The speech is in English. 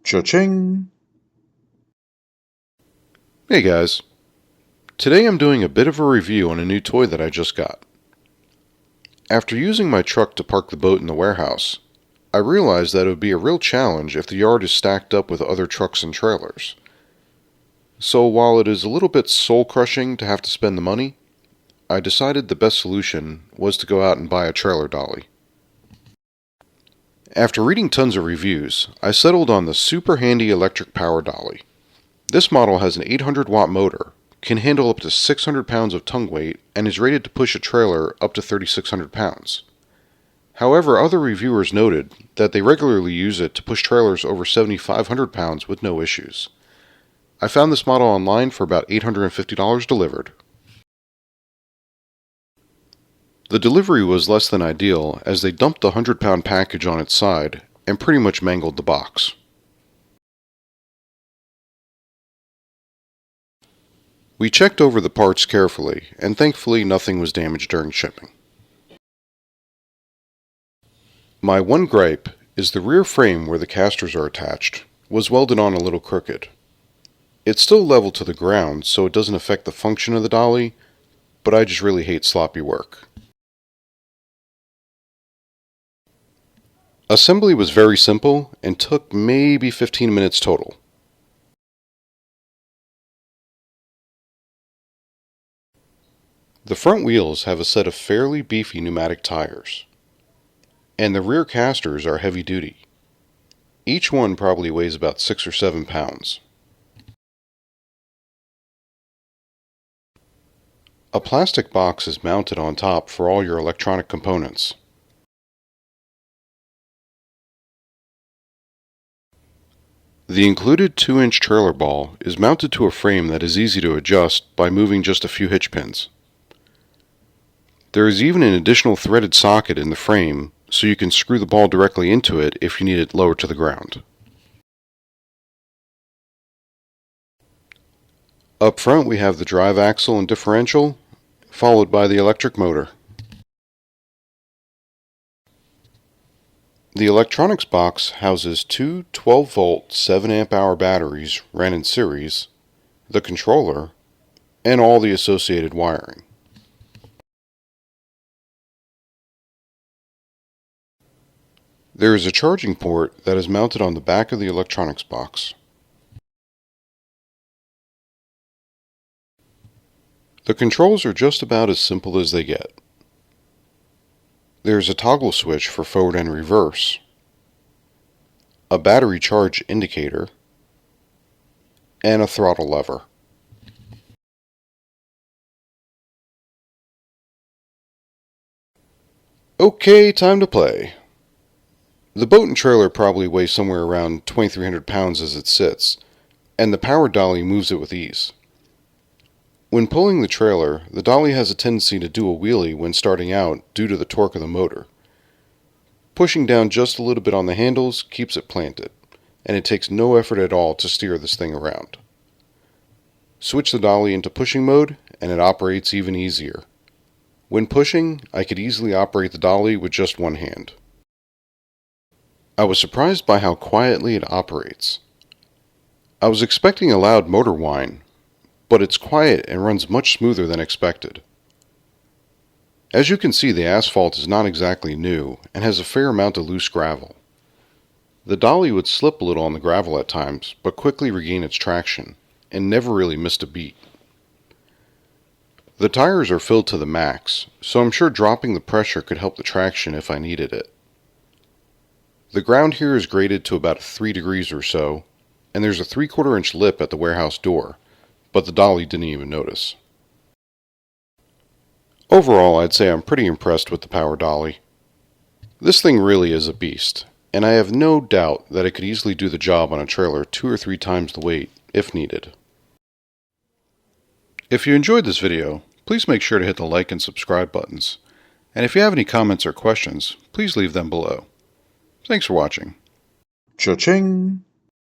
Cha-ching! Hey guys, today I'm doing a bit of a review on a new toy that I just got. After using my truck to park the boat in the warehouse, I realized that it would be a real challenge if the yard is stacked up with other trucks and trailers. So while it is a little bit soul-crushing to have to spend the money, I decided the best solution was to go out and buy a trailer dolly. After reading tons of reviews, I settled on the super handy electric power dolly. This model has an 800-watt motor, can handle up to 600 pounds of tongue weight, and is rated to push a trailer up to 3,600 pounds. However, other reviewers noted that they regularly use it to push trailers over 7,500 pounds with no issues. I found this model online for about $850 delivered. The delivery was less than ideal, as they dumped the 100-pound package on its side and pretty much mangled the box. We checked over the parts carefully, and thankfully nothing was damaged during shipping. My one gripe is the rear frame where the casters are attached was welded on a little crooked. It's still level to the ground, so it doesn't affect the function of the dolly, but I just really hate sloppy work. Assembly was very simple and took maybe 15 minutes total. The front wheels have a set of fairly beefy pneumatic tires, and the rear casters are heavy duty. Each one probably weighs about 6 or 7 pounds. A plastic box is mounted on top for all your electronic components. The included 2-inch trailer ball is mounted to a frame that is easy to adjust by moving just a few hitch pins. There is even an additional threaded socket in the frame, so you can screw the ball directly into it if you need it lower to the ground. Up front we have the drive axle and differential, followed by the electric motor. The electronics box houses two 12-volt 7-amp-hour batteries ran in series, the controller, and all the associated wiring. There is a charging port that is mounted on the back of the electronics box. The controls are just about as simple as they get. There is a toggle switch for forward and reverse, a battery charge indicator, and a throttle lever. Okay, time to play. The boat and trailer probably weigh somewhere around 2,300 pounds as it sits, and the power dolly moves it with ease. When pulling the trailer, the dolly has a tendency to do a wheelie when starting out due to the torque of the motor. Pushing down just a little bit on the handles keeps it planted, and it takes no effort at all to steer this thing around. Switch the dolly into pushing mode, and it operates even easier. When pushing, I could easily operate the dolly with just one hand. I was surprised by how quietly it operates. I was expecting a loud motor whine, but it's quiet and runs much smoother than expected. As you can see, the asphalt is not exactly new and has a fair amount of loose gravel. The dolly would slip a little on the gravel at times, but quickly regain its traction, and never really missed a beat. The tires are filled to the max, so I'm sure dropping the pressure could help the traction if I needed it. The ground here is graded to about 3 degrees or so, and there's a 3/4 inch lip at the warehouse door, but the dolly didn't even notice. Overall, I'd say I'm pretty impressed with the power dolly. This thing really is a beast, and I have no doubt that it could easily do the job on a trailer 2 or 3 times the weight, if needed. If you enjoyed this video, please make sure to hit the like and subscribe buttons, and if you have any comments or questions, please leave them below. Thanks for watching. Cha-ching!